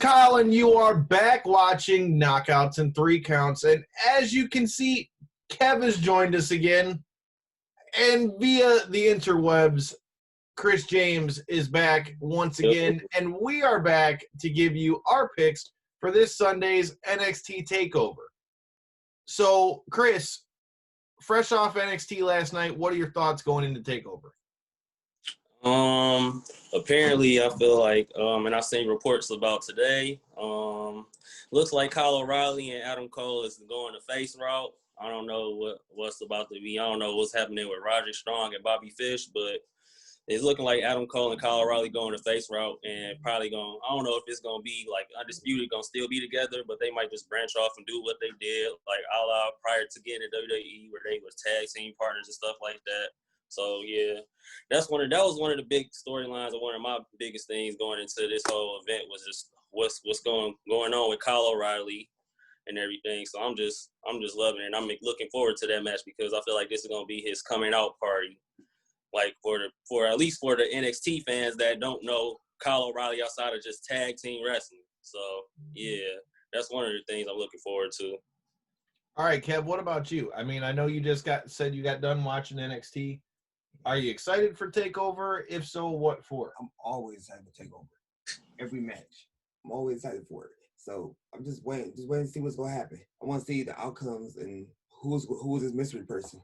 Kyle, and you are back watching Knockouts and Three Counts. And as you can see, Kev has joined us again. And via the interwebs, Chris James is back once again. And we are back to give you our picks for this Sunday's NXT Takeover. So, Chris, fresh off NXT last night, what are your thoughts going into Takeover? Apparently I feel like, and I've seen reports about today, looks like Kyle O'Reilly and Adam Cole is going the face route. I don't know what's about to be. I don't know what's happening with Roger Strong and Bobby Fish, but it's looking like Adam Cole and Kyle O'Reilly going the face route and probably going, I don't know if it's going to be like Undisputed going to still be together, but they might just branch off and do what they did, like a la prior to getting to WWE where they was tag team partners and stuff like that. So yeah, that was one of the big storylines, and one of my biggest things going into this whole event was just what's going on with Kyle O'Reilly and everything. So I'm just loving it. And I'm looking forward to that match because I feel like this is gonna be his coming out party. Like for at least for the NXT fans that don't know Kyle O'Reilly outside of just tag team wrestling. So yeah, that's one of the things I'm looking forward to. All right, Kev, what about you? I mean, I know you just said you got done watching NXT. Are you excited for TakeOver? If so, what for? I'm always excited for TakeOver. Every match. I'm always excited for it. So I'm just waiting to see what's gonna happen. I want to see the outcomes and who's this mystery person.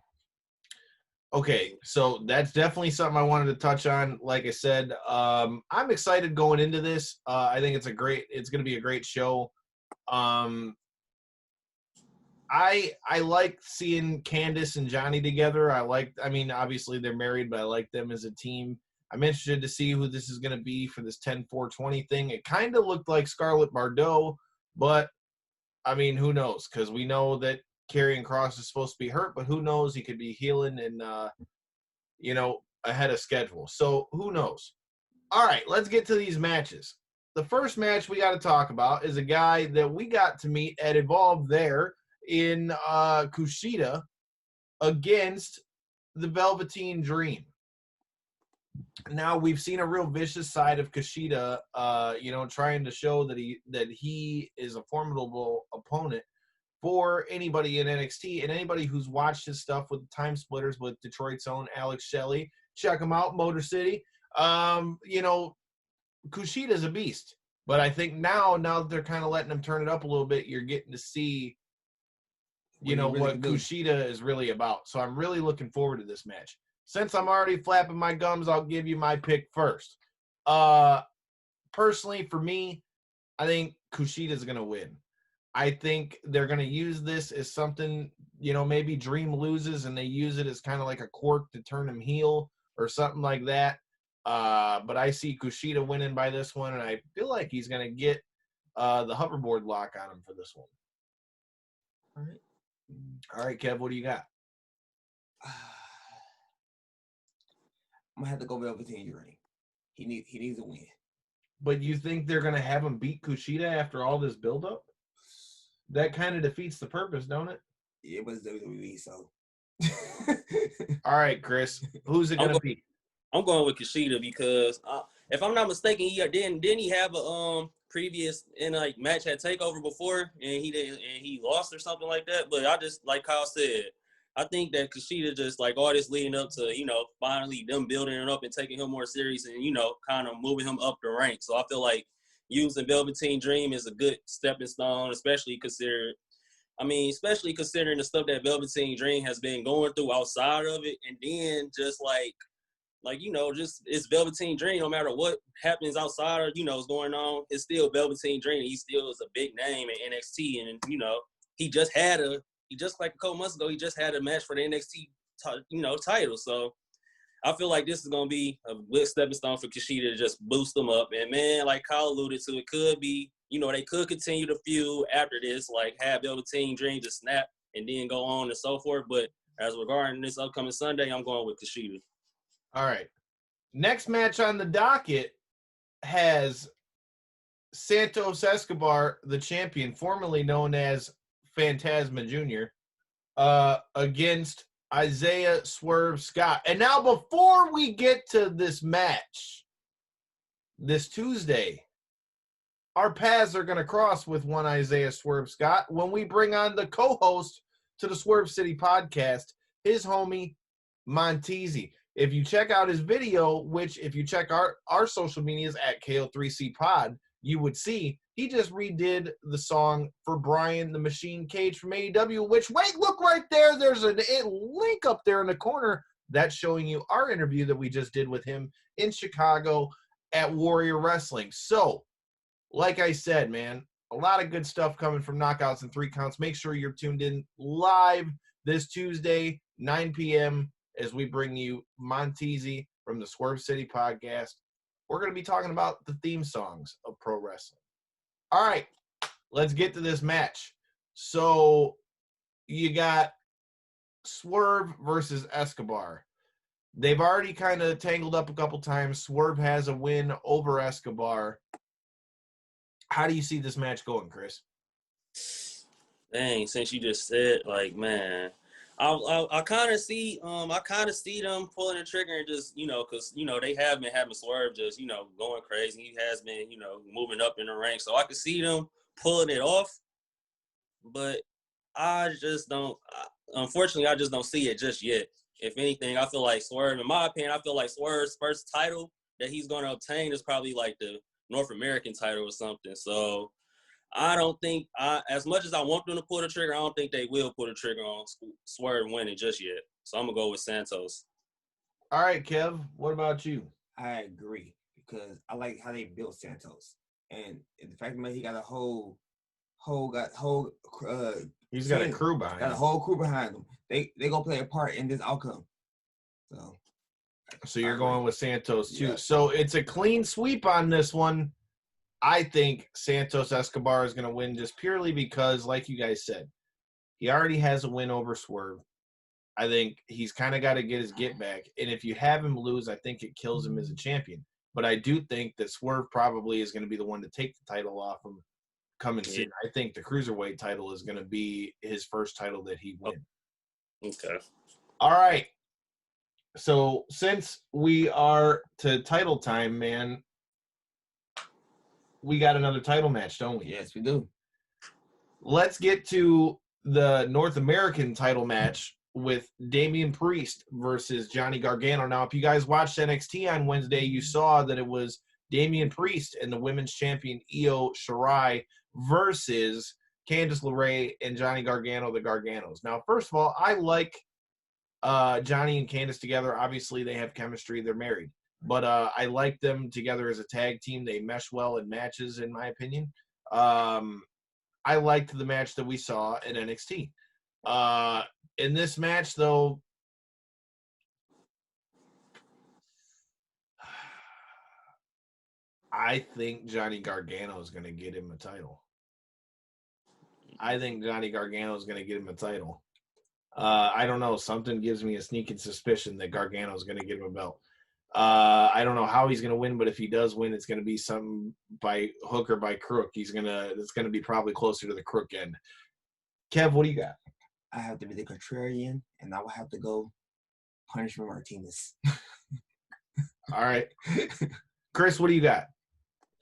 Okay, so that's definitely something I wanted to touch on. Like I said, I'm excited going into this. I think it's going to be a great show. I like seeing Candice and Johnny together. I mean, obviously they're married, but I like them as a team. I'm interested to see who this is going to be for this 10-4-20 thing. It kind of looked like Scarlett Bordeaux, but I mean, who knows? Because we know that Karrion Kross is supposed to be hurt, but who knows? He could be healing and, ahead of schedule. So who knows? All right, let's get to these matches. The first match we got to talk about is a guy that we got to meet at Evolve there in Kushida against the Velveteen Dream. Now we've seen a real vicious side of Kushida, trying to show that he is a formidable opponent for anybody in NXT and anybody who's watched his stuff with the Time Splitters with Detroit's own Alex Shelley. Check him out, Motor City. Kushida's a beast, but I think now that they're kind of letting him turn it up a little bit, you're getting to see what Kushida is really about. So I'm really looking forward to this match. Since I'm already flapping my gums, I'll give you my pick first. Personally, for me, I think Kushida's going to win. I think they're going to use this as something, maybe Dream loses and they use it as kind of like a quirk to turn him heel or something like that. But I see Kushida winning by this one, and I feel like he's going to get the hoverboard lock on him for this one. All right, Kev, what do you got? I'm gonna have to go Velveteen Dream. He needs a win. But you think they're gonna have him beat Kushida after all this buildup? That kind of defeats the purpose, don't it? It was WWE, so. All right, Chris, who's it gonna be? I'm going with Kushida because if I'm not mistaken, didn't he have a previous match at Takeover before and he lost or something like that? But I just, like Kyle said, I think that Kushida just like all this leading up to, finally them building it up and taking him more serious and, kind of moving him up the ranks. So I feel like using Velveteen Dream is a good stepping stone, especially considering the stuff that Velveteen Dream has been going through outside of it. And then just just it's Velveteen Dream. No matter what happens outside of, is going on, it's still Velveteen Dream. He still is a big name in NXT. And, he just like a couple months ago, he just had a match for the NXT, title. So I feel like this is going to be a good stepping stone for Kushida to just boost them up. And, man, like Kyle alluded to, it could be, they could continue to feud after this, like have Velveteen Dream just snap and then go on and so forth. But as regarding this upcoming Sunday, I'm going with Kushida. All right. Next match on the docket has Santos Escobar, the champion, formerly known as Phantasma Jr., against Isaiah Swerve Scott. And now before we get to this match, this Tuesday, our paths are going to cross with one Isaiah Swerve Scott when we bring on the co-host to the Swerve City podcast, his homie, Montezi. If you check out his video, which if you check our social medias at KO3C Pod, you would see he just redid the song for Brian the Machine Cage from AEW, which, wait, look right there. There's a link up there in the corner that's showing you our interview that we just did with him in Chicago at Warrior Wrestling. So, like I said, man, a lot of good stuff coming from Knockouts and 3 Counts. Make sure you're tuned in live this Tuesday, 9 p.m., as we bring you Montezi from the Swerve City podcast. We're going to be talking about the theme songs of pro wrestling. All right, let's get to this match. So you got Swerve versus Escobar. They've already kind of tangled up a couple times. Swerve has a win over Escobar. How do you see this match going, Chris? Dang, since you just said, like, man, I kind of see them pulling the trigger and just, because, they have been having Swerve just, going crazy. He has been, moving up in the ranks. So I could see them pulling it off, but I just don't, unfortunately, I just don't see it just yet. If anything, I feel like Swerve, in my opinion, I feel like Swerve's first title that he's going to obtain is probably like the North American title or something. So I don't think, as much as I want them to pull the trigger, I don't think they will pull the trigger on Swerve winning just yet. So I'm going to go with Santos. All right, Kev, what about you? I agree because I like how they built Santos. And the fact that he got a he's got a crew behind him. Got a whole crew behind him. They gonna play a part in this outcome. So you're going with Santos too. Yeah. So it's a clean sweep on this one. I think Santos Escobar is going to win just purely because, like you guys said, he already has a win over Swerve. I think he's kind of got to get his get back. And if you have him lose, I think it kills him as a champion. But I do think that Swerve probably is going to be the one to take the title off him coming soon. I think the Cruiserweight title is going to be his first title that he wins. Okay. All right. So since we are to title time, man, we got another title match, don't we? Yes, we do. Let's get to the North American title match with Damian Preist versus Johnny Gargano. Now, if you guys watched NXT on Wednesday, you saw that it was Damian Preist and the women's champion Io Shirai versus Candice LeRae and Johnny Gargano, the Garganos. Now, first of all, I like Johnny and Candice together. Obviously, they have chemistry. They're married. But I like them together as a tag team. They mesh well in matches, in my opinion. I liked the match that we saw at NXT. In this match, though, I think Johnny Gargano is going to get him a title. I don't know. Something gives me a sneaking suspicion that Gargano is going to give him a belt. I don't know how he's going to win, but if he does win, it's going to be something by hook or by crook. It's going to be probably closer to the crook end. Kev, what do you got? I have to be the contrarian, and I will have to go Punishment Martinez. All right. Chris, what do you got?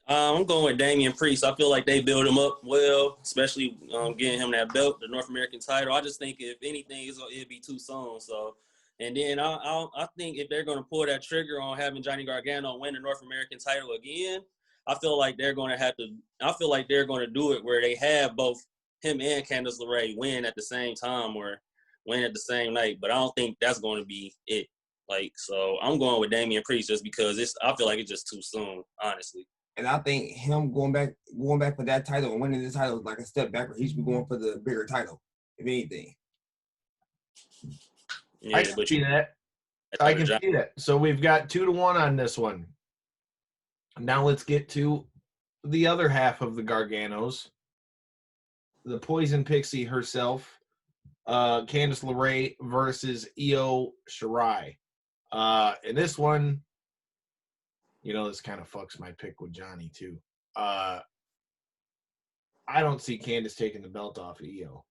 I'm going with Damian Priest. I feel like they build him up well, especially getting him that belt, the North American title. I just think if anything, it'd be too soon. So, and then I think if they're going to pull that trigger on having Johnny Gargano win the North American title again, I feel like they're going to do it where they have both him and Candice LeRae win at the same time or win at the same night. But I don't think that's going to be it. So I'm going with Damian Priest just because I feel like it's just too soon, honestly. And I think him going back for that title and winning this title is like a step backward. He should be going for the bigger title, if anything. Yeah, I can see that. I can see that. So we've got 2-1 on this one. Now let's get to the other half of the Garganos. The Poison Pixie herself, Candice LeRae versus Io Shirai. And this one, this kind of fucks my pick with Johnny too. I don't see Candice taking the belt off of Io.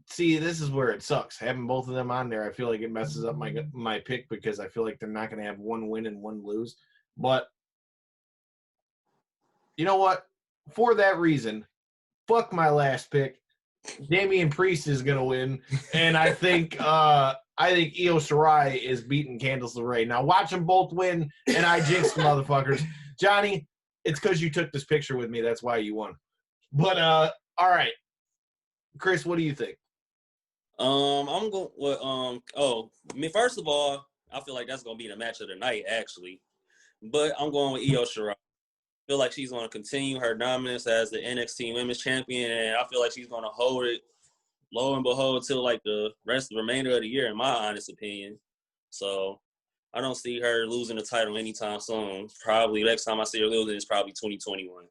See, this is where it sucks. Having both of them on there, I feel like it messes up my pick because I feel like they're not going to have one win and one lose. But you know what? For that reason, fuck my last pick. Damian Preist is going to win, and I think Io Shirai is beating Candice LeRae. Now watch them both win, and I jinxed the motherfuckers. Johnny, it's because you took this picture with me. That's why you won. But all right, Chris, what do you think? I'm going with first of all, I feel like that's gonna be the match of the night, actually. But I'm going with Io Shirai. I feel like she's gonna continue her dominance as the NXT Women's Champion, and I feel like she's gonna hold it, lo and behold, till like the remainder of the year, in my honest opinion. So I don't see her losing the title anytime soon. Probably next time I see her losing is probably 2021,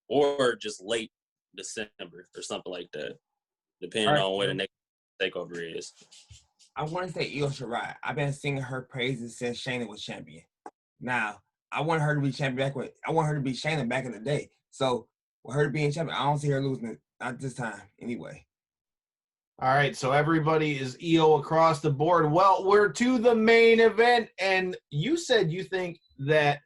or just late December or something like that, depending on where the next takeover is. I want to say Io Shirai. I've been singing her praises since Shayna was champion. Now, I want her to be champion I want her to be Shayna back in the day. So, with her being champion, I don't see her losing it. Not this time, anyway. All right, so everybody is Io across the board. Well, we're to the main event, and you said you think that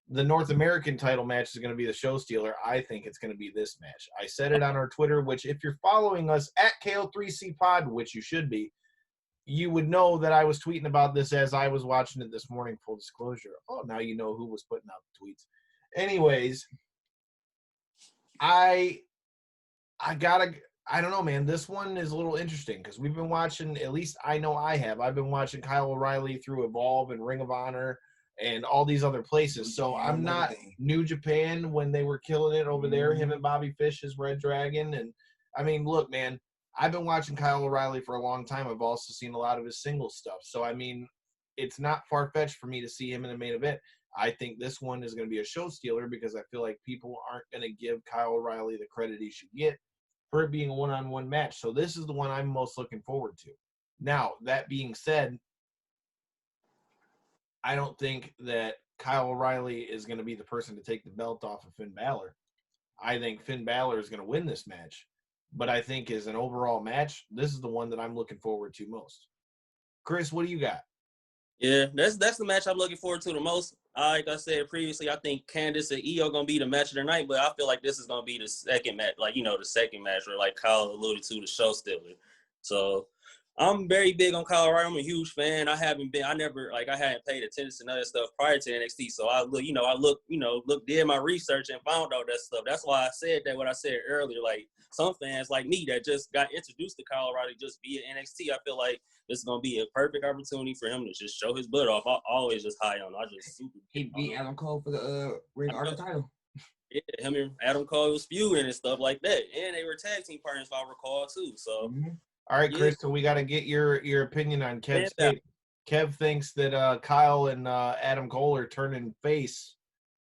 the North American title match is going to be the show stealer. I think it's going to be this match. I said it on our Twitter, which if you're following us at KO3C Pod, which you should be, you would know that I was tweeting about this as I was watching it this morning, full disclosure. Oh, now you know who was putting out the tweets. Anyways, I don't know, man. This one is a little interesting because we've been watching, at least I know I have. I've been watching Kyle O'Reilly through Evolve and Ring of Honor and all these other places. So I'm not New Japan when they were killing it over there, him and Bobby Fish as Red Dragon. And I mean, look, man, I've been watching Kyle O'Reilly for a long time. I've also seen a lot of his single stuff. So, I mean, it's not far-fetched for me to see him in the main event. I think this one is going to be a show stealer because I feel like people aren't going to give Kyle O'Reilly the credit he should get for it being a one-on-one match. So this is the one I'm most looking forward to. Now, that being said, I don't think that Kyle O'Reilly is going to be the person to take the belt off of Finn Balor. I think Finn Balor is going to win this match. But I think as an overall match, this is the one that I'm looking forward to most. Chris, what do you got? Yeah, that's the match I'm looking forward to the most. Like I said previously, I think Candice and Io gonna be the match of the night, but I feel like this is gonna be the second match, the second match where like Kyle alluded to, the show stealer. So I'm very big on Kyle O'Reilly. I'm a huge fan. I hadn't paid attention to none of that stuff prior to NXT. So I did my research and found out that stuff. That's why I said that what I said earlier. Like some fans like me that just got introduced to Kyle O'Reilly just via NXT, I feel like this is gonna be a perfect opportunity for him to just show his butt off. I always just high on him. He beat Adam Cole for the Ring of Honor title. Yeah, him and Adam Cole was feuding and stuff like that, and they were tag team partners, if I recall too. So. Mm-hmm. All right, Chris, so we got to get your opinion on Kev's take. Kev thinks that Kyle and Adam Cole are turning face,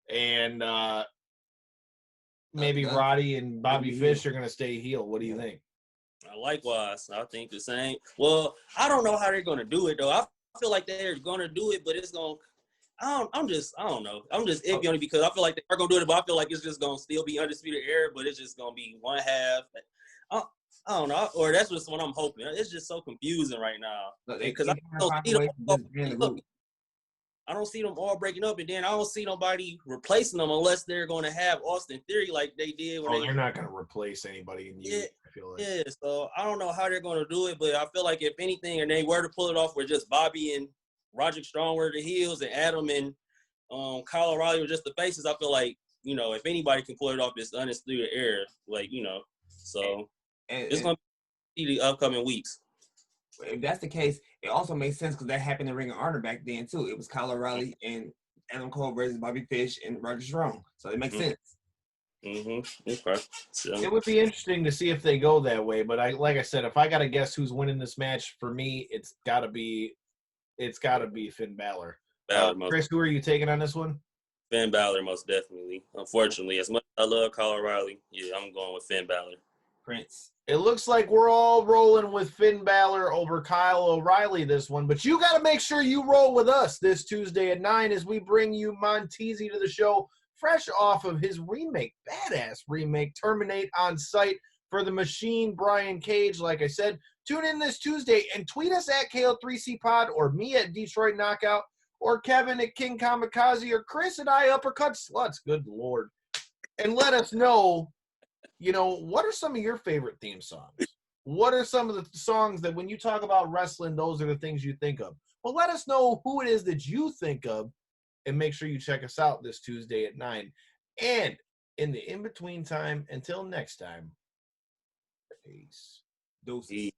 and maybe Roddy and Bobby Fish are going to stay heel. What do you think? Likewise, I think the same. Well, I don't know how they're going to do it, though. I feel like they're going to do it, but it's going to – I don't know. I'm just iffy on it because I feel like they're going to do it, but I feel like it's just going to still be Undisputed Era, but it's just going to be one half. I don't know, or that's just what I'm hoping. It's just so confusing right now because I don't see them all breaking up, and then I don't see nobody replacing them unless they're going to have Austin Theory like they did. They're not going to replace anybody. I feel like. Yeah, so I don't know how they're going to do it, but I feel like if anything, and they were to pull it off, where just Bobby and Roderick Strong were the heels, and Adam and Kyle O'Reilly were just the faces. I feel like if anybody can pull it off, this Undisputed Era, so. It's going to be the upcoming weeks. If that's the case, it also makes sense because that happened in Ring of Honor back then, too. It was Kyle O'Reilly and Adam Cole versus Bobby Fish and Roger Strong. So it makes sense. Mm-hmm. Okay. So. It would be interesting to see if they go that way. But like I said, if I got to guess who's winning this match, for me, it's got to be Finn Balor. Chris, who are you taking on this one? Finn Balor, most definitely. Unfortunately, as much as I love Kyle O'Reilly, I'm going with Finn Balor. Prince. It looks like we're all rolling with Finn Balor over Kyle O'Reilly this one, but you got to make sure you roll with us this Tuesday at 9 as we bring you Montezi to the show, fresh off of his badass remake, Terminate on Sight, For the Machine, Brian Cage, like I said, tune in this Tuesday and tweet us at KO3C Pod or me at Detroit Knockout or Kevin at King Kamikaze or Chris at I Uppercut Sluts. Good Lord. And let us know, what are some of your favorite theme songs? What are some of the songs that when you talk about wrestling, those are the things you think of? Well, let us know who it is that you think of, and make sure you check us out this Tuesday at 9. And in the in-between time, until next time, peace. Deuces.